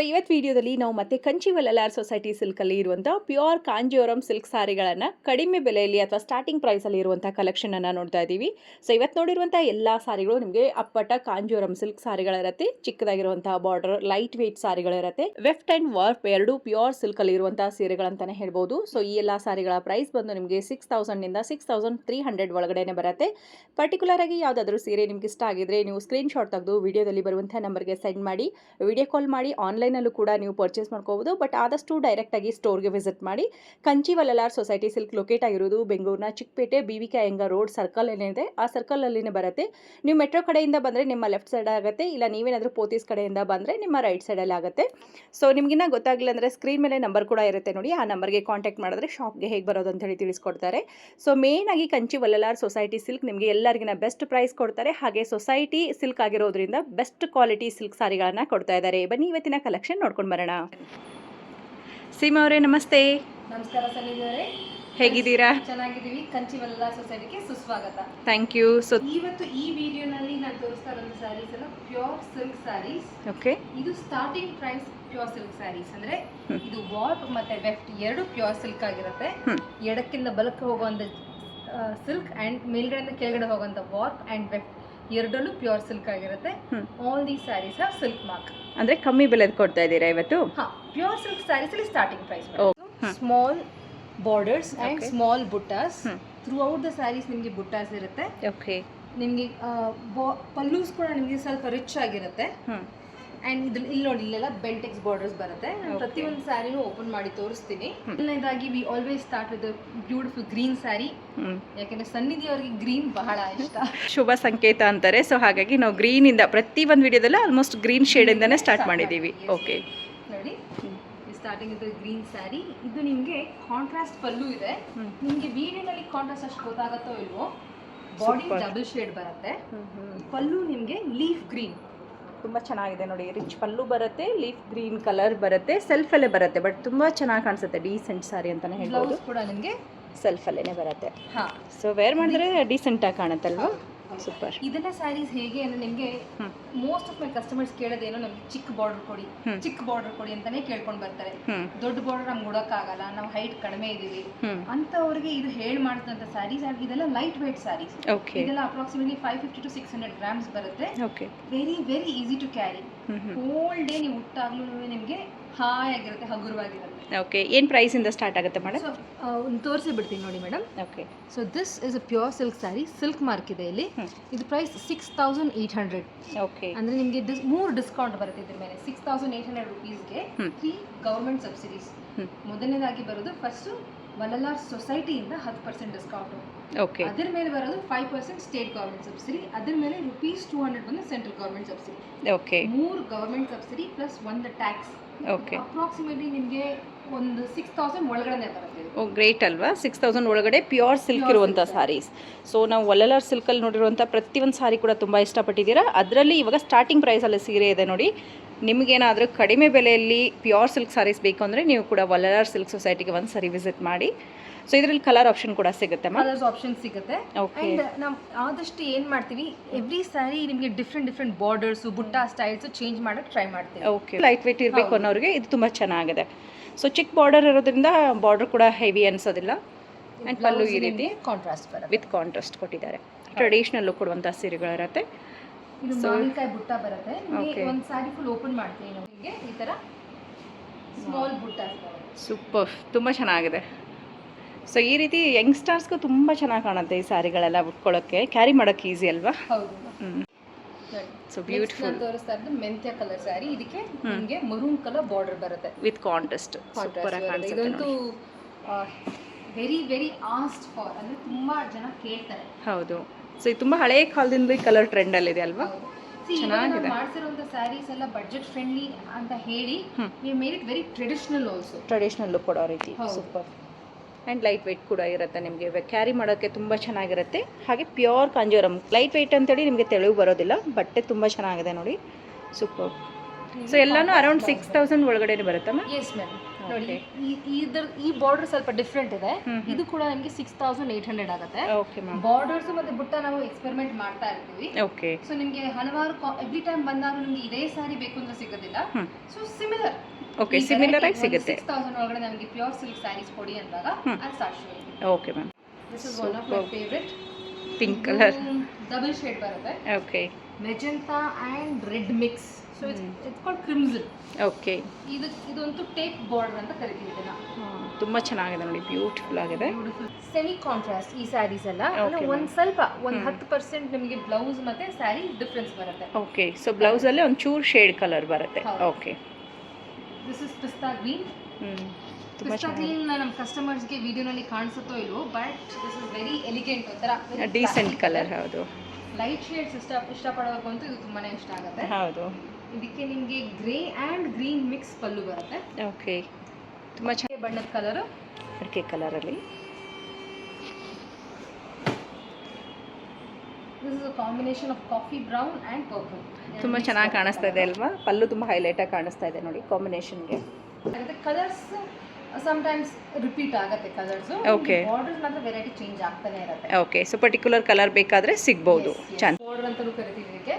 ಇವತ್ತು ವಿಡಿಯೋದಲ್ಲಿ ನಾವು ಮತ್ತೆ ಕಂಚಿ ವಲ್ಲಲಾರ್ ಸೊಸೈಟಿ ಸಿಲ್ಕಲ್ಲಿ ಇರುವಂಥ ಪ್ಯೂರ್ ಕಾಂಜೀವರಂ ಸಿಲ್ಕ್ ಸಾರಿಗಳನ್ನು ಕಡಿಮೆ ಬೆಲೆಯಲ್ಲಿ ಅಥವಾ ಸ್ಟಾರ್ಟಿಂಗ್ ಪ್ರೈಸಲ್ಲಿ ಇರುವಂಥ ಕಲೆಕ್ಷನನ್ನು ನೋಡ್ತಾ ಇದ್ದೀವಿ. ಸೊ ಇವತ್ತು ನೋಡಿರುವಂಥ ಎಲ್ಲ ಸಾರಿಗಳು ನಿಮಗೆ ಅಪ್ಪಟ ಕಾಂಜೀವರಂ ಸಿಲ್ಕ್ ಸಾರಿಗಳಿರುತ್ತೆ. ಚಿಕ್ಕದಾಗಿರುವಂಥ ಬಾರ್ಡರ್, ಲೈಟ್ ವೆಯ್ಟ್ ಸಾರಿಗಳಿರುತ್ತೆ. ವೆಫ್ಟ್ ಆ್ಯಂಡ್ ವಾರ್ಪ್ ಎರಡೂ ಪ್ಯೂರ್ ಸಿಲ್ಕಲ್ಲಿ ಇರುವಂಥ ಸೀರೆಗಳಂತಾನೆ ಹೇಳ್ಬೋದು. ಸೊ ಈ ಎಲ್ಲ ಸಾರಿಗಳ ಪ್ರೈಸ್ ಬಂದು ನಿಮಗೆ 6000ನಿಂದ 6300 ಒಳಗಡೆನೆ ಬರುತ್ತೆ. ಪರ್ಟಿಕ್ಯುಲರ್ ಆಗಿ ಯಾವುದಾದ್ರೂ ಸೀರೆ ನಿಮ್ಗೆ ಇಷ್ಟ ಆಗಿದ್ರೆ ನೀವು ಸ್ಕ್ರೀನ್ಶಾಟ್ ತೆಗೆದು ವಿಡಿಯೋದಲ್ಲಿ ಬರುವಂಥ ನಂಬರ್ಗೆ ಸೆಂಡ್ ಮಾಡಿ, ವಿಡಿಯೋ ಕಾಲ್ ಮಾಡಿ, ಆನ್ಲೈನಲ್ಲೂ ಕೂಡ ನೀವು ಪರ್ಚೇಸ್ ಮಾಡ್ಕೋಬೋದು. ಬಟ್ ಆದಷ್ಟು ಡೈರೆಕ್ಟಾಗಿ ಸ್ಟೋರ್ಗೆ ವಿಸಿಟ್ ಮಾಡಿ. Kanchi Vallalar society silk locate ಆಗಿರೋದು ಬೆಂಗಳೂರಿನ Chikkapete BVK Iyengar road circle ಏನಿದೆ ಆ ಸರ್ಕಲಲ್ಲಿನೇ ಬರುತ್ತೆ. ನೀವು ಮೆಟ್ರೋ ಕಡೆಯಿಂದ ಬಂದರೆ ನಿಮ್ಮ ಲೆಫ್ಟ್ ಸೈಡ್ ಆಗುತ್ತೆ, ಇಲ್ಲ ನೀವೇನಾದರೂ ಪೋತೀಸ್ ಕಡೆಯಿಂದ ಬಂದರೆ ನಿಮ್ಮ ರೈಟ್ ಸೈಡಲ್ಲಿ ಆಗುತ್ತೆ. ಸೊ ನಿಮಗಿನ್ನ ಗೊತ್ತಾಗಲಿಲ್ಲ ಅಂದರೆ ಸ್ಕ್ರೀನ್ ಮೇಲೆ ನಂಬರ್ ಕೂಡ ಇರುತ್ತೆ ನೋಡಿ, ಆ ನಂಬರ್ಗೆ ಕಾಂಟ್ಯಾಕ್ಟ್ ಮಾಡಿದ್ರೆ ಶಾಪ್ಗೆ ಹೇಗೆ ಬರೋದು ಅಂತ ಹೇಳಿ ತಿಳಿಸ್ಕೊಡ್ತಾರೆ. ಸೊ ಮೇನ್ ಆಗಿ ಕಂಚಿ ವಲ್ಲಲಾರ್ ಸೊಸೈಟಿ ಸಿಲ್ಕ್ ನಿಮಗೆ ಎಲ್ಲರಿಗಿನ ಬೆಸ್ಟ್ ಪ್ರೈಸ್ ಕೊಡ್ತಾರೆ. ಹಾಗೆ ಸೊಸೈಟಿ ಸಿಲ್ಕ್ ಆಗಿರೋದ್ರಿಂದ ಬೆಸ್ಟ್ ಕ್ವಾಲಿಟಿ ಸಿಲ್ಕ್ ಸಾರಿಗಳನ್ನು ಕೊಡ್ತಾ ಇದ್ದಾರೆ. ಬನ್ನಿ ಇವತ್ತಿನ ಕಲೆಕ್ಷನ್ ನೋಡ್ಕೊಂಡು ಬರೋಣ. ಸೀಮಾ ಅವರೇ ನಮಸ್ತೆ. ನಮಸ್ಕಾರ ಸನ್ನಿಧಿ ಅವರೇ, ಹೇಗಿದ್ದೀರಾ? ಚೆನ್ನಾಗಿದ್ದೀವಿ. ಕಂಚಿ ವಲ್ಲಲಾರ್ ಸೊಸೈಟಿಗೆ ಸುಸ್ವಾಗತ. Thank you. ಸೊ ಇವತ್ತು ಈ ವಿಡಿಯೋನಲ್ಲಿ ನಾನು ತೋರಿಸ್ತಾ ಇರೋ ಸ್ಯಾರೀಸ್ ಎಲ್ಲ ಪ್ಯೂರ್ ಸಿಲ್ಕ್ ಸ್ಯಾರೀಸ್. ಓಕೆ, ಇದು starting price pure silk saris ಅಂದ್ರೆ ಇದು ವಾರ್ಪ್ ಮತ್ತೆ ವೆಫ್ಟ್ ಎರಡು ಪ್ಯೂರ್ ಸಿಲ್ಕ್ ಆಗಿರುತ್ತೆ. ಎಡಕ್ಕಿಂದ ಬಲಕ್ಕೆ ಹೋಗುವಂತ ಸಿಲ್ಕ್ ಅಂಡ್ ಮೇಲ್ಗಡೆಯಿಂದ ಕೆಳಗಡೆ ಹೋಗುವಂತ ವಾರ್ಪ್ ಅಂಡ್ ವೆಫ್ಟ್ ಎರಡಲ್ಲೂ ಪ್ಯೂರ್ ಸಿಲ್ಕ್ ಆಗಿರುತ್ತೆ. All the saris have silk mark. ಅಂದ್ರೆ ಕಮ್ಮಿ ಬೆಲೆದು ಕೊಡ್ತಾ ಇದ್ದೀರಾ ಇವತ್ತು? ಹಾ, ಪ್ಯೂರ್ ಸಿಲ್ಕ್ ಸ್ಯಾರೀಸ್ ಅಲ್ಲಿ starting price small borders and small buttas. Throughout the saris ನಿಮಗೆ ಬುಟ್ಟಾಸ್ ಇರುತ್ತೆ. ಓಕೆ, ನಿಮಗೆ ಪಲ್ಲೂಸ್ ಕೂಡ ನಿಮಗೆ ಸ್ವಲ್ಪ ರಿಚ್ ಆಗಿರುತ್ತೆ. ಅಂಡ್ ಇಲ್ಲಿ ನೋಡಿ, ಇಲ್ಲೆಲ್ಲ ಬೆಂಟೆಕ್ಸ್ ಬಾರ್ಡರ್ಸ್ ಬರುತ್ತೆ. ನಾನು ಪ್ರತಿಯೊಂದು ಸ್ಯಾರಿನೂ ಓಪನ್ ಮಾಡಿ ತೋರಿಸ್ತೀನಿ. ಮೊದಲನೇದಾಗಿ we always start with beautiful green sari. ಯಾಕೆಂದ್ರೆ ಸನ್ನಿಧಿ ಅವರಿಗೆ ಗ್ರೀನ್ ಬಹಳ ಇಷ್ಟ, ಶುಭ ಸಂಕೇತ ಅಂತಾರೆ. ಸೊ ಹಾಗಾಗಿ ನಾವು ಗ್ರೀನ್ ಇಂದ ಪ್ರತಿ ಒಂದು ವಿಡಿಯೋದಲ್ಲೂ ಆಲ್ಮೋಸ್ಟ್ ಗ್ರೀನ್ ಶೇಡ್ ಇಂದಾನೆ ಸ್ಟಾರ್ಟ್ ಮಾಡಿದ್ದೀವಿ. ಓಕೆ, ನೋಡಿ ಸ್ಟಾರ್ಟಿಂಗ್ ವಿತ್ ಗ್ರೀನ್ ಸ್ಯಾರಿ. ಇದು ನಿಮಗೆ ಕಾಂಟ್ರಾಸ್ಟ್ ಪಲ್ಲು ಇದೆ. ನಿಮಗೆ ವಿಡಿಯೋನಲ್ಲಿ ಕಾಂಟ್ರಾಸ್ಟ್ ಅಷ್ಟು ಗೊತ್ತಾಗತ್ತೋ ಇಲ್ವೋ, ಬಾಡಿ ಡಬಲ್ ಶೇಡ್ ಬರುತ್ತೆ. ಪಲ್ಲು ನಿಮಗೆ ಲೀಫ್ ಗ್ರೀನ್, ತುಂಬ ಚೆನ್ನಾಗಿದೆ ನೋಡಿ. ರಿಚ್ ಪಲ್ಲು ಬರುತ್ತೆ, ಲೀಫ್ ಗ್ರೀನ್ ಕಲರ್ ಬರುತ್ತೆ, ಸೆಲ್ಫಲ್ಲೇ ಬರುತ್ತೆ. ಬಟ್ ತುಂಬ ಚೆನ್ನಾಗಿ ಕಾಣಿಸುತ್ತೆ, ಡೀಸೆಂಟ್ ಸಾರಿ ಅಂತಾನೆ ಹೇಳ್ಬೋದು. ಬ್ಲೌಸ್ ಕೂಡ ನಿಮಗೆ ಸೆಲ್ಫಲ್ಲೇ ಬರುತ್ತೆ. ಹಾಂ, ಸೊ ವೇರ್ ಮಾಡಿದ್ರೆ ಡೀಸೆಂಟಾಗಿ ಕಾಣುತ್ತಲ್ವಾ? ಸೂಪರ್. ಇದೆಲ್ಲ ಸ್ಯಾರೀಸ್ ಹೇಗೆ ಅಂದ್ರೆ ನಿಮಗೆ ಮೋಸ್ಟ್ ಆಫ್ ಮೈ ಕಸ್ಟಮರ್ಸ್ ಕೇಳೋದೇನೋ ನಮ್ಗೆ ಚಿಕ್ಕ ಬಾರ್ಡರ್ ಕೊಡಿ, ಚಿಕ್ಕ ಬಾರ್ಡರ್ ಕೊಡಿ ಅಂತಾನೆ ಕೇಳ್ಕೊಂಡು ಬರ್ತಾರೆ. ದೊಡ್ಡ ಬಾರ್ಡರ್ ನಮ್ಗೆ ಉಡೋಕ್ಕಾಗಲ್ಲ, ನಾವು ಹೈಟ್ ಕಡಿಮೆ ಇದೀವಿ ಅಂತವ್ರಿಗೆ ಇದು ಹೇಳಿ ಮಾಡಿದಂಥ ಸ್ಯಾರೀಸ್. ಇದೆಲ್ಲ ಲೈಟ್ ವೇಟ್ ಸ್ಯಾರೀಸ್. ಇದೆಲ್ಲ ಅಪ್ರಾಕ್ಸಿಮೇಟ್ಲಿ 550 to 600 ಗ್ರಾಮ್ಸ್ ಬರುತ್ತೆ. Very very easy to carry. Whole day ನೀವು ಉಟ್ಟಾಗ್ಲೂ ನಿಮಗೆ ಹಾಯಾಗಿರುತ್ತೆ, ಹಗುರವಾಗಿರುತ್ತೆ. ಓಕೆ, ಏನು ಪ್ರೈಸಿಂದ ಸ್ಟಾರ್ಟ್ ಆಗುತ್ತೆ ಮೇಡಮ್? ಒಂದು ತೋರಿಸಿ ಬಿಡ್ತೀನಿ ನೋಡಿ madam. Okay, so this is a pure silk sari. Silk mark ಇದೆ ಇಲ್ಲಿ. ಇದು ಪ್ರೈಸ್ 6800. ಓಕೆ, ಅಂದರೆ ನಿಮಗೆ 3 ಡಿಸ್ಕೌಂಟ್ ಬರುತ್ತೆ ಇದ್ರ ಮೇಲೆ. 6800 ರುಪೀಸ್ಗೆ 3 ಗೌರ್ಮೆಂಟ್ ಸಬ್ಸಿಡೀಸ್. ಮೊದಲನೇದಾಗಿ ಬರೋದು ಫಸ್ಟು ವಲ್ಲಲಾರ್ ಸೊಸೈಟಿಯಿಂದ 10% ಡಿಸ್ಕೌಂಟು. ಓಕೆ, ಅದ್ರ ಮೇಲೆ ಬರೋದು 5% ಸ್ಟೇಟ್ ಗೌರ್ಮೆಂಟ್ ಸಬ್ಸಿಡಿ. ಅದ್ರ ಮೇಲೆ ₹200 ಬಂದು central government subsidy. Okay, 3 government subsidy plus 1 tax. Okay, approximately ನಿಮಗೆ ಒಂದು 6000 ಒಳಗಡೆ ಬರುತ್ತೆ. ಓ ಗ್ರೇಟ್ ಅಲ್ವಾ? 6000 ಒಳಗಡೆ ಪ್ಯೂರ್ ಸಿಲ್ಕ್ ಇರುವಂಥ ಸಾರೀಸ್. ಸೊ ನಾವು ವಲ್ಲಲಾರ್ ಸಿಲ್ಕಲ್ಲಿ ನೋಡಿರುವಂಥ ಪ್ರತಿಯೊಂದು ಸಾರಿ ಕೂಡ ತುಂಬ ಇಷ್ಟಪಟ್ಟಿದ್ದೀರಾ. ಅದರಲ್ಲಿ ಇವಾಗ ಸ್ಟಾರ್ಟಿಂಗ್ ಪ್ರೈಸಲ್ಲಿ ಸೀರೆ ಇದೆ ನೋಡಿ. ನಿಮಗೇನಾದರೂ ಕಡಿಮೆ ಬೆಲೆಯಲ್ಲಿ ಪ್ಯೂರ್ ಸಿಲ್ಕ್ ಸಾರೀಸ್ ಬೇಕು ಅಂದರೆ ನೀವು ಕೂಡ ವಲ್ಲಲಾರ್ ಸಿಲ್ಕ್ ಸೊಸೈಟಿಗೆ ಒಂದು ಸರಿ ವಿಸಿಟ್ ಮಾಡಿ. ಸೊ ಇದರಲ್ಲಿ ಕಲರ್ ಆಪ್ಷನ್ ಕೂಡ ಸಿಗುತ್ತೆ, ಕಲರ್ಸ್ ಆಪ್ಷನ್ ಸಿಗುತ್ತೆ. ಅಂಡ್ ನಾವು ಆದಷ್ಟು ಏನು ಮಾಡ್ತೀವಿ, ಎವ್ರಿ ಸ್ಯಾರಿ ನಿಮಗೆ ಡಿಫ್ರೆಂಟ್ ಬಾರ್ಡರ್ಸ್, ಬುಟ್ಟ ಸ್ಟೈಲ್ಸ್ ಚೇಂಜ್ ಮಾಡೋಕ್ಕೆ ಟ್ರೈ ಮಾಡ್ತೀವಿ. ಓಕೆ, ಲೈಟ್ ವೇಟ್ ಇರಬೇಕು ಅನ್ನೋರಿಗೆ ಇದು ತುಂಬ ಚೆನ್ನಾಗಿದೆ. ಸೊ ಚಿಕ್ಕ ಬಾರ್ಡರ್ ಇರೋದ್ರಿಂದ ಬಾರ್ಡರ್ ಕೂಡ ಹೆವಿ ಅನ್ಸೋದಿಲ್ಲ. ಆ್ಯಂಡ್ ಪಲ್ಲು ಈ ರೀತಿ ಕಾಂಟ್ರಾಸ್ಟ್ ಬರುತ್ತೆ, ವಿತ್ ಕಾಂಟ್ರಾಸ್ಟ್ ಕೊಟ್ಟಿದ್ದಾರೆ. ಟ್ರೆಡಿಷನಲ್ ಲುಕ್ ಕೊಡುವಂಥ ಸೀರೆಗಳಿರುತ್ತೆ. ಇದು ಮಾವಿನಕಾಯಿ ಬುಟ್ಟ ಬರುತ್ತೆ. ಒಂದು ಸ್ಯಾರಿ ಫುಲ್ ಓಪನ್ ಮಾಡ್ತೀವಿ ನಮಗೆ ಈ ಥರ ಸ್ಮಾಲ್ ಬುಟ್ಟ. ಸೂಪರ್, ತುಂಬ ಚೆನ್ನಾಗಿದೆ. ಸೊ ಈ ರೀತಿ ಯಂಗ್ಸ್ಟರ್ಸ್ಗೂ ತುಂಬ ಚೆನ್ನಾಗಿ ಕಾಣುತ್ತೆ ಈ ಸ್ಯಾರಿಗಳೆಲ್ಲ ಉಟ್ಕೊಳ್ಳೋಕ್ಕೆ, ಕ್ಯಾರಿ ಮಾಡೋಕ್ಕೆ ಈಸಿ ಅಲ್ವಾ? ಹೌದು. So beautiful. ತೋರಿಸ್ತಾ ಇರೋದು ಮೆಂತ್ಯ ಕಲರ್ ಸ್ಯಾರಿ. ಇದಕ್ಕೆ ನಿಮಗೆ ಮರೂನ್ ಕಲರ್ ಬಾರ್ಡರ್ ಬರುತ್ತೆ ವಿತ್ ಕಾಂಟ್ರಾಸ್ಟ್. ಸೂಪರ್ ಆಗಿ ಕಾಣಿಸುತ್ತೆ. ಇದಂತೂ ವೆರಿ ವೆರಿ ಆಸ್ಟ್ ಫಾರ್, ಅಂದರೆ ತುಂಬ ಜನ ಕೇಳ್ತಾರೆ. ಹೌದು. ಸೊ ಇದು ತುಂಬ ಹಳೆಯ ಕಾಲದಿಂದ ಈ ಕಲರ್ ಟ್ರೆಂಡಲ್ಲಿದೆ ಅಲ್ವಾ? ಚೆನ್ನಾಗಿದೆ. ಮಾಡ್ತಿರುವಂಥ ಸ್ಯಾರೀಸ್ ಎಲ್ಲ ಬಡ್ಜೆಟ್ ಫ್ರೆಂಡ್ಲಿ ಅಂತ ಹೇಳಿ we made it very traditional also. Traditional look ಕೊಡೋ ರೀತಿ. ಸೂಪರ್. ಆ್ಯಂಡ್ ಲೈಟ್ ವೆಯ್ಟ್ ಕೂಡ ಇರುತ್ತೆ, ನಿಮಗೆ ಕ್ಯಾರಿ ಮಾಡೋಕ್ಕೆ ತುಂಬ ಚೆನ್ನಾಗಿರುತ್ತೆ. ಹಾಗೆ ಪ್ಯೂರ್ ಕಾಂಜೀವರಂ ಲೈಟ್ ವೆಯ್ಟ್ ಅಂತೇಳಿ ನಿಮಗೆ ತೆಳುವು ಬರೋದಿಲ್ಲ. ಬಟ್ಟೆ ತುಂಬ ಚೆನ್ನಾಗಿದೆ ನೋಡಿ, ಸೂಪರ್. ಸೊ ಎಲ್ಲಾನು ಅರೌಂಡ್ 6000 ಒಳಗಡೆ ಬರುತ್ತಾ ಮ್ಯಾಮ್? Yes ma'am. ನೋಡಿ ಈ ಬಾರ್ಡರ್ ಸ್ವಲ್ಪ ಡಿಫ್ರೆಂಟ್ ಇದೆ. ಇದು ಕೂಡ ನಿಮಗೆ 6800 ಆಗುತ್ತೆ. Okay ma'am. ಬಾರ್ಡರ್ಸ್ ಮತ್ತೆ ಬುಟ್ಟ ನಾವು ಎಕ್ಸ್ಪೆರಿಮೆಂಟ್ ಮಾಡ್ತಾ ಇರ್ತೀವಿ. ಓಕೆ. ಸೊ ನಿಮಗೆ ಹಲವಾರು ಎವ್ರಿ ಟೈಮ್ ಬಂದಾಗ ನಿಮಗೆ ಇದೇ ಸಾರಿ ಬೇಕು ಅಂತ ಸಿಗೋದಿಲ್ಲ. So similar. ಓಕೆ, ಸಿಮಿಲರ್ ಆಗಿ ಸಿಗುತ್ತೆ. 6000 ಒಳಗಡೆ ನಮಗೆ ಪ್ಯೂರ್ ಸಿಲ್ಕ್ ಸ್ಯಾರೀಸ್ ಕೊಡಿ ಅಂದಾಗ ಅದು ಸಾಕ್ಷಿ. Okay ma'am. This is one of my favourite pink colour. Double shade ಬರುತ್ತೆ. Okay. Magenta and red mix. So it's called crimson. Okay. ಇದೊಂದು ಟೇಪ್ ಬಾರ್ಡರ್ ಅಂತ ಕರಿತೀವಿ ಇದನ್ನ. ತುಂಬಾ ಚೆನ್ನಾಗಿದೆ ನೋಡಿ, ಬ್ಯೂಟಿಫುಲ್ ಆಗಿದೆ. ಸೆಮಿ ಕಾಂಟ್ರಾಸ್ಟ್ ಈ ಸ್ಯಾರೀಸ್ ಎಲ್ಲ. ಒಂದು ಸ್ವಲ್ಪ 10% ನಿಮಗೆ ಬ್ಲೌಸ್ ಮತ್ತೆ ಸ್ಯಾರಿ ಡಿಫರೆನ್ಸ್ ಬರುತ್ತೆ. ಓಕೆ. ಸೊ ಬ್ಲೌಸ್ ಅಲ್ಲಿ ಒಂದು ಚೂರ್ ಶೇಡ್ ಕಲರ್ ಬರುತ್ತೆ. ಓಕೆ. ದಿಸ್ ಇಸ್ ಪಿಸ್ತಾ ಗ್ರೀನ್. ಪಿಸ್ತಾ ಗ್ರೀನ್ ನಮ್ಮ ಕಸ್ಟಮರ್ಸ್ ಗೆ ವಿಡಿಯೋನಲ್ಲಿ ಕಾಣಿಸುತ್ತೋ ಇಲ್ವೋ, but this is very elegant, ಒಂಥರ ಡೀಸೆಂಟ್ ಕಲರ್. ಹೌದು. ಲೈಟ್ ಶೇಡ್ಸ್ ಇಷ್ಟಪಡೋರ್ಗಂತೂ ಇದು ತುಂಬಾನೇ ಇಷ್ಟ ಆಗುತ್ತೆ. ಹೌದು. ಇದಕ್ಕೆ ನಿಮಗೆ ಗ್ರೇ ಆ್ಯಂಡ್ ಗ್ರೀನ್ ಮಿಕ್ಸ್ ಪಲ್ಲು ಬರುತ್ತೆ. ಓಕೆ. ತುಂಬ ಚೆನ್ನಾಗಿ ಬಣ್ಣದ ಕಲರು ಅಡಿಕೆ ಕಲರಲ್ಲಿ. This is a combination of coffee brown and purple. ತುಂಬ ಚೆನ್ನಾಗಿ ಕಾಣಿಸ್ತಾ ಇದೆ ಅಲ್ವಾ? ಪಲ್ಲು ತುಂಬ ಹೈಲೈಟಾಗಿ ಕಾಣಿಸ್ತಾ ಇದೆ ನೋಡಿ ಕಾಂಬಿನೇಷನ್ಗೆ. ಕಲರ್ಸ್ ಸಮ್ಟೈಮ್ಸ್ ರಿಪೀಟ್ ಆಗುತ್ತೆ ಕಲರ್ಸು. ಓಕೆ. ಬಾರ್ಡರ್ಸ್ ಮಾತ್ರ ವೆರೈಟಿ ಚೇಂಜ್ ಆಗ್ತಾನೆ ಇರುತ್ತೆ. ಓಕೆ. ಸೊ ಪರ್ಟಿಕ್ಯುಲರ್ ಕಲರ್ ಬೇಕಾದರೆ ಸಿಗ್ಬೋದು. ಚೆನ್ನಾಗಿ ಬಾರ್ಡರ್ ಅಂತಲೂ ಕರಿತೀವಿ ಇದಕ್ಕೆ.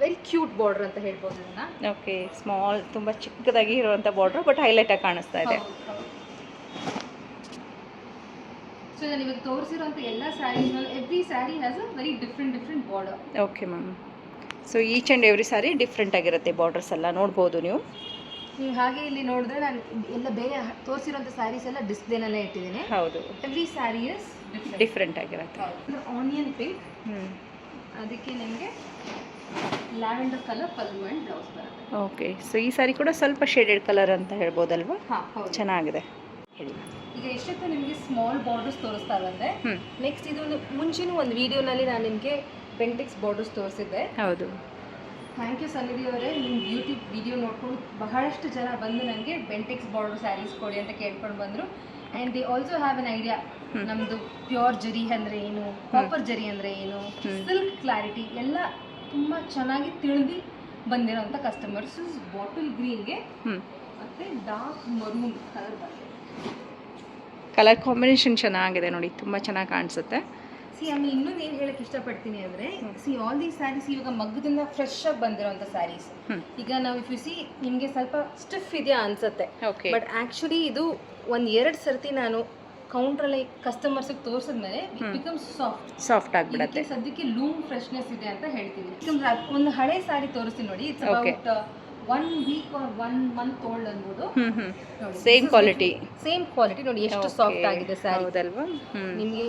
ವೆರಿ ಕ್ಯೂಟ್ ಬಾರ್ಡರ್ ಅಂತ ಹೇಳ್ಬೋದು ಇದನ್ನ. ಓಕೆ. ಸ್ಮಾಲ್, ತುಂಬ ಚಿಕ್ಕದಾಗಿ ಇರುವಂಥ ಬಾರ್ಡರ್, ಬಟ್ ಹೈಲೈಟಾಗಿ ಕಾಣಿಸ್ತಾ ಇದೆ. ಸೊ ನಾನು ಇವಾಗ ತೋರಿಸಿರುವಂಥ ಎಲ್ಲ ಸ್ಯಾರೀಸ್ನಲ್ಲಿ every sari has a very different border. Okay ma'am. So each and every sari different ಆಗಿರುತ್ತೆ ಬಾರ್ಡರ್ಸ್ ಎಲ್ಲ, ನೋಡ್ಬೋದು ನೀವು. ನೀವು ಹಾಗೆ ಇಲ್ಲಿ ನೋಡಿದ್ರೆ ನಾನು ಎಲ್ಲ ಬೇರೆ ತೋರಿಸಿರುವಂಥ ಸ್ಯಾರೀಸ್ ಎಲ್ಲ ಡಿಸ್ಪ್ಲೇನಲ್ಲೇ ಇಟ್ಟಿದ್ದೀನಿ. ಹೌದು. ಎವ್ರಿ ಸ್ಯಾರಿ ಇಸ್ ಡಿಫ್ರೆಂಟ್ ಆಗಿರುತ್ತೆ. Onion pink. ಅದಕ್ಕೆ ನಿಮಗೆ lavender colour pallu and blouse ಬರುತ್ತೆ. ಓಕೆ. ಸೊ ಈ ಸ್ಯಾರಿ ಕೂಡ ಸ್ವಲ್ಪ ಶೇಡೆಡ್ ಕಲರ್ ಅಂತ ಹೇಳ್ಬೋದಲ್ವಾ? ಹಾಂ, ಹೌದು. ಚೆನ್ನಾಗಿದೆ. ಹೇಳಿ. ಈಗ ಎಷ್ಟೊತ್ತು ನಿಮಗೆ ಸ್ಮಾಲ್ ಬಾರ್ಡರ್ಸ್ ತೋರಿಸ್ತಾ ಇದ್ದಂತೆ, ನೆಕ್ಸ್ಟ್ ಇದು ಮುಂಚೆನೂ ಒಂದು ವಿಡಿಯೋನಲ್ಲಿ ನಾನು ನಿಮಗೆ ಬೆಂಟೆಕ್ಸ್ ಬಾರ್ಡರ್ಸ್ ತೋರಿಸಿದ್ದೆ. ಹೌದು. ಥ್ಯಾಂಕ್ ಯು ಸನ್ನಿಧಿ ಅವರೇ. ನಿಮ್ಮ ಬ್ಯೂಟಿ ವಿಡಿಯೋ ನೋಡ್ಕೊಂಡು ಬಹಳಷ್ಟು ಜನ ಬಂದು ನನಗೆ ಬೆಂಟೆಕ್ಸ್ ಬಾರ್ಡರ್ ಸ್ಯಾರೀಸ್ ಕೊಡಿ ಅಂತ ಕೇಳ್ಕೊಂಡು ಬಂದರು. And they also have an idea ನಮ್ಮದು ಪ್ಯೂರ್ ಜರಿ ಅಂದರೆ ಏನು, ಕಾಪರ್ ಜರಿ ಅಂದರೆ ಏನು, ಸಿಲ್ಕ್ ಕ್ಲಾರಿಟಿ ಎಲ್ಲ ತುಂಬ ಚೆನ್ನಾಗಿ ತಿಳಿದು ಬಂದಿರೋಂಥ ಕಸ್ಟಮರ್ಸ್. ಬಾಟಲ್ ಗ್ರೀನ್ಗೆ ಮತ್ತು ಡಾರ್ಕ್ ಮರೂನ್ ಕಲರ್ ಬರುತ್ತೆ. ಕಲರ್ ಕಾಂಬಿನೇಷನ್ ಚೆನ್ನಾಗಿದೆ ನೋಡಿ, ತುಂಬ ಚೆನ್ನಾಗಿ ಕಾಣಿಸುತ್ತೆ. ಆಮೇಲೆ ಇನ್ನೊಂದು ಏನು ಹೇಳಕ್ಕೆ ಇಷ್ಟಪಡ್ತೀನಿ ಅಂದರೆ, ಆಲ್ ದೀಸ್ ಸ್ಯಾರೀಸ್ ಇವಾಗ ಮಗ್ಗದಿಂದ ಫ್ರೆಶ್ ಆಗಿ ಬಂದಿರೋಂಥ ಸ್ಯಾರೀಸ್. ಈಗ ನಾವು ಇಫ್ ಯು ಸಿ ನಿಮಗೆ ಸ್ವಲ್ಪ ಸ್ಟಿಫ್ ಇದೆಯಾ ಅನ್ಸುತ್ತೆ, ಬಟ್ ಆ್ಯಕ್ಚುಲಿ ಇದು ಒಂದು 2 ಸರ್ತಿ ನಾನು ಕೌಂಟ್ರಲ್ಲಿ ಕಸ್ಟಮರ್ಸಿಗೆ ತೋರಿಸಿದ್ಮೇಲೆ ಬಿಕಮ್ಸ್ ಸಾಫ್ಟ್ ಆಗಿಬಿಡುತ್ತೆ. ಸದ್ಯಕ್ಕೆ ಲೂಮ್ ಫ್ರೆಶ್ನೆಸ್ ಇದೆ ಅಂತ ಹೇಳ್ತೀವಿ. ಒಂದು ಹಳೆ ಸ್ಯಾರಿ ತೋರಿಸ್ತೀನಿ ನೋಡಿ. It's about 1 week or 1 month old ಅನ್ಬೋದು. ಸೇಮ್ ಕ್ವಾಲಿಟಿ ನೋಡಿ ಎಷ್ಟು ಸಾಫ್ಟ್ ಆಗಿದೆ ಸ್ಯಾರಿ. ಹೌದಲ್ವಾ? ನಿಮಗೆ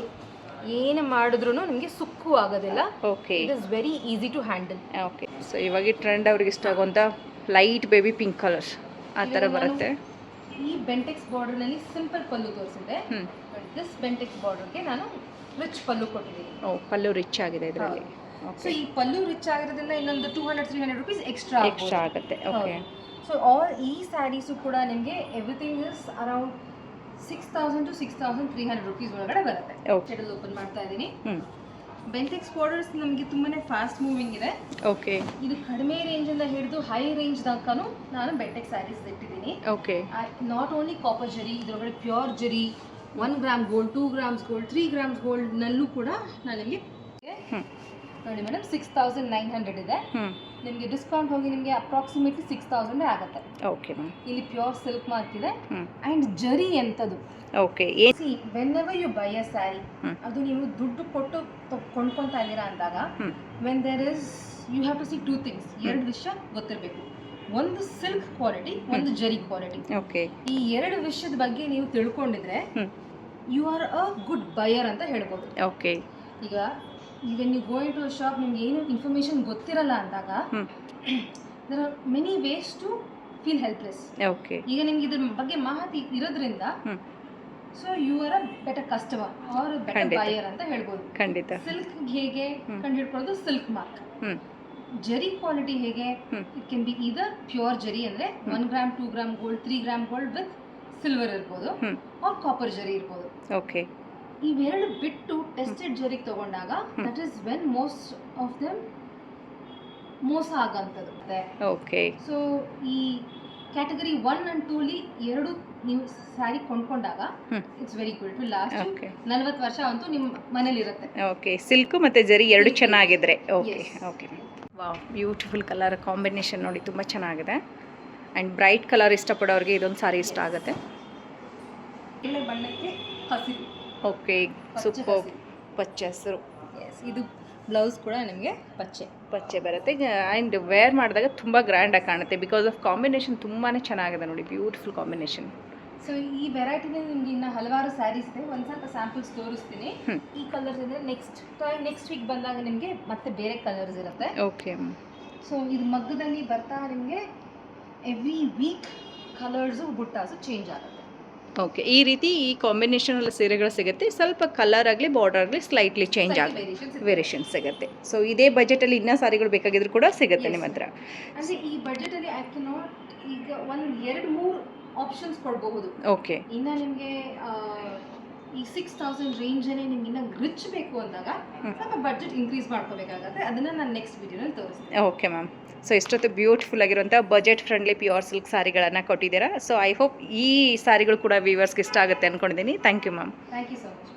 ಏನು ಮಾಡಿದ್ರು ನಿಮಗೆ ಸುಕ್ಕು ಆಗೋದಿಲ್ಲ. Okay. It is very easy to handle. Okay. So ಇವಾಗ ಟ್ರೆಂಡ್ ಅವ್ರಿಗೆ ಇಷ್ಟ ಆಗುವಂಥ ಲೈಟ್ ಬೇಬಿ ಪಿಂಕ್ ಕಲರ್ ಆ ಥರ ಬರುತ್ತೆ. ಈ ಬೆಂಟೆಕ್ಸ್ ಬಾರ್ಡರ್ನಲ್ಲಿ ಸಿಂಪಲ್ ಪಲ್ಲು ತೋರಿಸಿದೆ. ದಿಸ್ ಬೆಂಟೆಕ್ಸ್ ಬಾರ್ಡರ್ಗೆ ನಾನು ರಿಚ್ ಪಲ್ಲು ಕೊಟ್ಟಿದ್ದೀನಿ. ಪಲ್ಲು ರಿಚ್ ಆಗಿದೆ ಇದರಲ್ಲಿ. ಸೊ ಈ ಪಲ್ಲು ರಿಚ್ ಆಗಿರೋದ್ರಿಂದ ಇನ್ನೊಂದು 200-300 ರುಪೀಸ್ ಎಕ್ಸ್ಟ್ರಾ ಆಗುತ್ತೆ. ಓಕೆ. ಸೊ ಆಲ್ ಈ ಸ್ಯಾರೀಸು ಕೂಡ ನಿಮಗೆ everything is around 6000 to 6300 rupees ಒಳಗಡೆ ಬರುತ್ತೆ. ಶೆಡಲ್ ಓಪನ್ ಮಾಡ್ತಾ ಇದ್ದೀನಿ. ಬೆಂಟೆಕ್ಸ್ ಬಾರ್ಡರ್ಸ್ ನಮಗೆ ತುಂಬಾನೇ ಫಾಸ್ಟ್ ಮೂವಿಂಗ್ ಇದೆ. ಓಕೆ. ಇದು ಕಡಿಮೆ ರೇಂಜಿಂದ ಹಿಡಿದು ಹೈ ರೇಂಜ್ ತನಕನೂ ನಾನು ಬೆಂಟೆಕ್ಸ್ ಸ್ಯಾರೀಸ್ ಇಟ್ಟಿದ್ದೀನಿ. ಓಕೆ. ನಾಟ್ ಓನ್ಲಿ ಕಾಪರ್ ಜರಿ, ಇದರೊಳಗಡೆ ಪ್ಯೂರ್ zari, 1 gram gold, 2 grams gold, 3 grams ಗೋಲ್ಡ್ನಲ್ಲೂ ಕೂಡ ನಾನು ನಿಮಗೆ ನೋಡಿ ಮೇಡಮ್ 6900 ಇದೆ. ನಿಮಗೆ ಡಿಸ್ಕೌಂಟ್ ಹೋಗಿ ನಿಮಗೆ ಅಪ್ರಾಕ್ಸಿಮೇಟ್ಲಿ 6000 ಆಗುತ್ತೆ. Okay ma'am. ಇಲ್ಲಿ ಪ್ಯೂರ್ ಸಿಲ್ಕ್ ಮಾರ್ಕ್ ಇದೆ ಆ್ಯಂಡ್ ಜರಿ ಎಂಥದ್ದು. Okay. Whenever you buy a sari, ಅದು ನೀವು ದುಡ್ಡು ಕೊಟ್ಟು ಕೊಂಡ್ಕೊತಾ ಇದ್ದೀರಾ ಅಂದಾಗ when there is you have to see 2 things. 2 ವಿಷಯ ಗೊತ್ತಿರಬೇಕು. ಒಂದು ಸಿಲ್ಕ್ ಕ್ವಾಲಿಟಿ, ಒಂದು ಜರಿ ಕ್ವಾಲಿಟಿ. ಓಕೆ. ಈ 2 ವಿಷಯದ ಬಗ್ಗೆ ನೀವು ತಿಳ್ಕೊಂಡಿದ್ರೆ you are a good buyer ಅಂತ ಹೇಳ್ಬೋದು. ಓಕೆ. ಈಗ when you go into a shop, ನಿಮ್ಗೆ ಏನು ಇನ್ಫಾರ್ಮೇಷನ್ ಗೊತ್ತಿರಲ್ಲ ಅಂದಾಗ there are many ways to feel helpless. Okay. ಈಗ ನಿಮ್ಗೆ ಇದ್ರ ಬಗ್ಗೆ ಮಾಹಿತಿ ಇರೋದ್ರಿಂದ so you are a better customer or better buyer ಅಂತ ಹೇಳ್ಬೋದು. ಖಂಡಿತ. ಸಿಲ್ಕ್ ಹೇಗೆ ಕಂಡು ಹಿಡ್ಕೊಳ್ಳೋದು, ಸಿಲ್ಕ್ ಮಾರ್ಕ್. ಜರಿ ಕ್ವಾಲಿಟಿ ಹೇಗೆ, it can be either pure zari ಅಂದರೆ 1 gram 2 gram gold, 3 gram gold with silver ಇರ್ಬೋದು, ಆರ್ ಕಾಪರ್ ಜರಿ ಇರ್ಬೋದು. ಓಕೆ. ಇವೆರಡು ಬಿಟ್ಟು ಟೆಸ್ಟೆಡ್ ಜರಿಗೆ ತಗೊಂಡಾಗ that is when most of them ಮೋಸ ಆಗೋಂಥದ್ದು. ಓಕೆ. ಸೊ ಈ ಕ್ಯಾಟಗರಿ 1 and 2 ಅಲ್ಲಿ ಎರಡು ನೀವು ಸ್ಯಾರಿ ಕೊಂಡ್ಕೊಂಡಾಗ it's very good to last. Okay. 40 ವರ್ಷ ಅಂತೂ ನಿಮ್ಮ ಮನೇಲಿ ಇರುತ್ತೆ. ಓಕೆ. ಸಿಲ್ಕು ಮತ್ತು ಜರಿ ಎರಡು Silk. ಚೆನ್ನಾಗಿದ್ರೆ okay. Yes. Okay. Wow, beautiful colour combination ನೋಡಿ, ತುಂಬ ಚೆನ್ನಾಗಿದೆ. ಆ್ಯಂಡ್ ಬ್ರೈಟ್ ಕಲರ್ ಇಷ್ಟಪಡೋರಿಗೆ ಇದೊಂದು ಸಾರಿ ಇಷ್ಟ ಆಗುತ್ತೆ. ಎಲೆ ಬಣ್ಣಕ್ಕೆ ಹಸಿರು. ಓಕೆ, ಪಚ್ಚೆ ಸೂಪರ್. ಹಸಿರು. ಪಚ್ಚೆ ಹಸಿರು. ಎಸ್, ಇದು ಬ್ಲೌಸ್ ಕೂಡ ನಿಮಗೆ ಪಚ್ಚೆ ಬರುತ್ತೆ. ಆ್ಯಂಡ್ ವೇರ್ ಮಾಡಿದಾಗ ತುಂಬ ಗ್ರ್ಯಾಂಡಾಗಿ ಕಾಣುತ್ತೆ ಬಿಕಾಸ್ ಆಫ್ ಕಾಂಬಿನೇಷನ್ ತುಂಬಾ ಚೆನ್ನಾಗಿದೆ ನೋಡಿ, ಬ್ಯೂಟಿಫುಲ್ ಕಾಂಬಿನೇಷನ್. ಸೊ ಈ ವೆರೈಟಿನೇ ನಿಮ್ಗೆ ಇನ್ನು ಹಲವಾರು ಸ್ಯಾರೀಸ್ ಇದೆ. ಒಂದು ಸ್ವಲ್ಪ ಸ್ಯಾಂಪಲ್ಸ್ ತೋರಿಸ್ತೀನಿ. ಈ ಕಲರ್ಸ್ ಅಂದರೆ ನೆಕ್ಸ್ಟ್ ವೀಕ್ ಬಂದಾಗ ನಿಮಗೆ ಮತ್ತೆ ಬೇರೆ ಕಲರ್ಸ್ ಇರುತ್ತೆ. ಓಕೆ. ಸೊ ಇದು ಮಗ್ಗದಲ್ಲಿ ಬರ್ತಾ ನಿಮಗೆ ಎವ್ರಿ ವೀಕ್ ಕಲರ್ಸು ಬುಟ್ಟಾಸು ಚೇಂಜ್ ಆಗುತ್ತೆ. ಓಕೆ, ಈ ರೀತಿ ಈ ಕಾಂಬಿನೇಷನಲ್ಲಿ ಸೀರೆಗಳು ಸಿಗುತ್ತೆ. ಸ್ವಲ್ಪ ಕಲರ್ ಆಗಲಿ ಬಾರ್ಡರ್ ಆಗಲಿ ಸ್ಲೈಟ್ಲಿ ಚೇಂಜ್ ಆಗುತ್ತೆ, ವೇರಿಯೇಷನ್ ಸಿಗುತ್ತೆ. ಸೊ ಇದೇ ಬಜೆಟಲ್ಲಿ ಇನ್ನೂ ಸಾರಿಗಳು ಬೇಕಾಗಿದ್ರು ಕೂಡ ಸಿಗುತ್ತೆ ನಿಮ್ಮ ಹತ್ರ. ಅಂದರೆ ಈ ಬಜೆಟಲ್ಲಿ ಐ ಕೆನಾಟ್ ಈಗ 1-2-3 ಆಪ್ಷನ್ಸ್ ಕೊಡಬಹುದು. ಓಕೆ. ಇನ್ನು ನಿಮಗೆ ಈ 6000 ರೇಂಜಲ್ಲಿ ನಿಮ್ಗೆ ಇನ್ನೂ ರಿಚ್ ಬೇಕು ಅಂದಾಗ ಸ್ವಲ್ಪ ಬಜೆಟ್ ಇನ್ಕ್ರೀಸ್ ಮಾಡ್ಕೋಬೇಕಾಗತ್ತೆ. ಅದನ್ನು ನಾನು ನೆಕ್ಸ್ಟ್ ವಿಡಿಯೋನಲ್ಲಿ ತೋರಿಸ್ತೀನಿ. Okay ma'am. ಸೊ ಇಷ್ಟೊತ್ತು ಬ್ಯೂಟಿಫುಲ್ ಆಗಿರುವಂಥ ಬಜೆಟ್ ಫ್ರೆಂಡ್ಲಿ ಪ್ಯೂರ್ ಸಿಲ್ಕ್ ಸಾರಿಗಳನ್ನು ಕೊಟ್ಟಿದ್ದೀರಾ. ಸೊ ಐ ಹೋಪ್ ಈ ಸಾರಿಗಳು ಕೂಡ ವ್ಯೂವರ್ಸ್ಗೆ ಇಷ್ಟ ಆಗುತ್ತೆ ಅಂದ್ಕೊಂಡಿದ್ದೀನಿ. Thank you ma'am. Thank you so much.